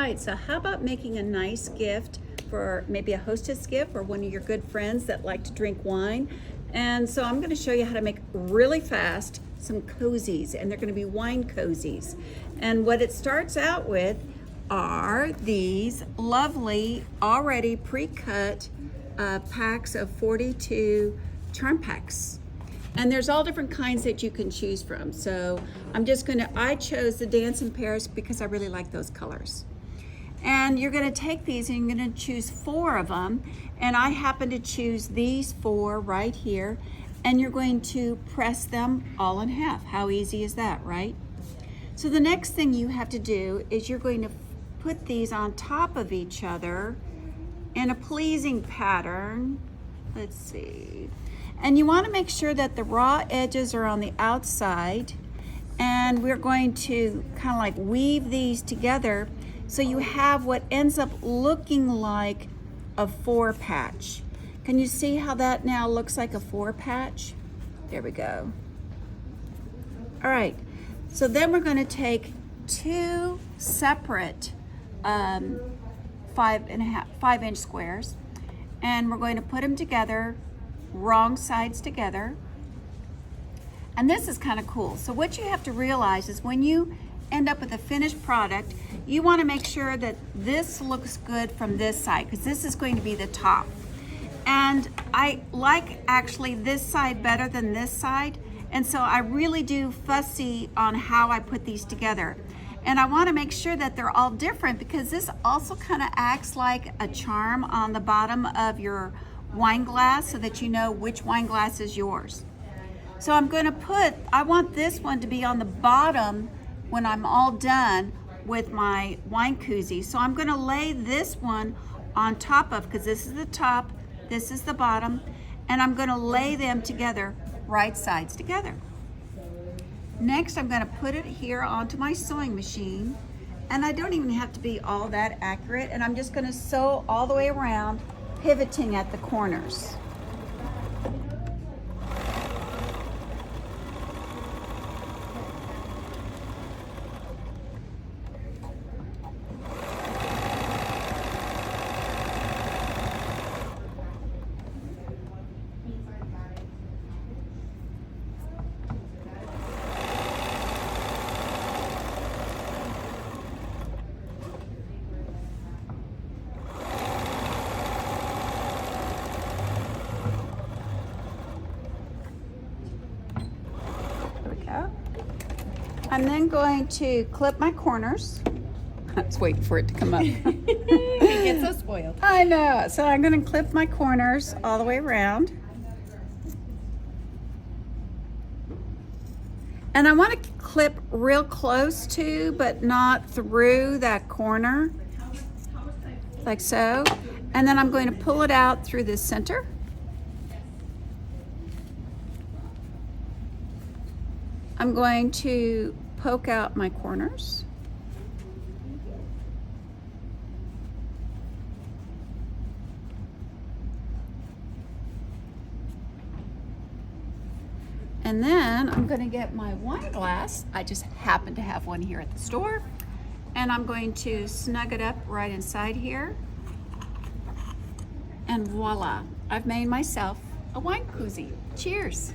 right, so how about making a nice gift for maybe a hostess gift or one of your good friends that like to drink wine? And so I'm going to show you how to make really fast some cozies, and they're going to be wine cozies. And what it starts out with are these lovely, already pre-cut packs of 42 charm packs. And there's all different kinds that you can choose from. So I chose the Dance in Paris because I really like those colors. And you're gonna take these and you're gonna choose 4 of them. And I happen to choose these 4 right here. And you're going to press them all in half. How easy is that, right? So the next thing you have to do is you're going to put these on top of each other in a pleasing pattern. Let's see. And you want to make sure that the raw edges are on the outside, and we're going to kind of like weave these together so you have what ends up looking like a 4 patch. Can you see how that now looks like a 4 patch? There we go. All right, so then we're going to take 2 separate 5-inch squares, and we're going to put them together, wrong sides together. And this is kind of cool. So what you have to realize is when you end up with a finished product, you want to make sure that this looks good from this side, because this is going to be the top. And I like actually this side better than this side, and so I really do fussy on how I put these together. And I want to make sure that they're all different, because this also kind of acts like a charm on the bottom of your wine glass so that you know which wine glass is yours. So I want this one to be on the bottom when I'm all done with my wine koozie. So I'm going to lay this one on top of, because this is the top, this is the bottom, and I'm going to lay them together, right sides together. Next, I'm going to put it here onto my sewing machine, and I don't even have to be all that accurate, and I'm just going to sew all the way around, pivoting at the corners. I'm then going to clip my corners. I was waiting for it to come up. You get so spoiled. I know. So I'm going to clip my corners all the way around. And I want to clip real close to, but not through that corner, like so. And then I'm going to pull it out through the center. I'm going to poke out my corners. And then I'm going to get my wine glass. I just happen to have one here at the store. And I'm going to snug it up right inside here. And voila, I've made myself a wine koozie. Cheers.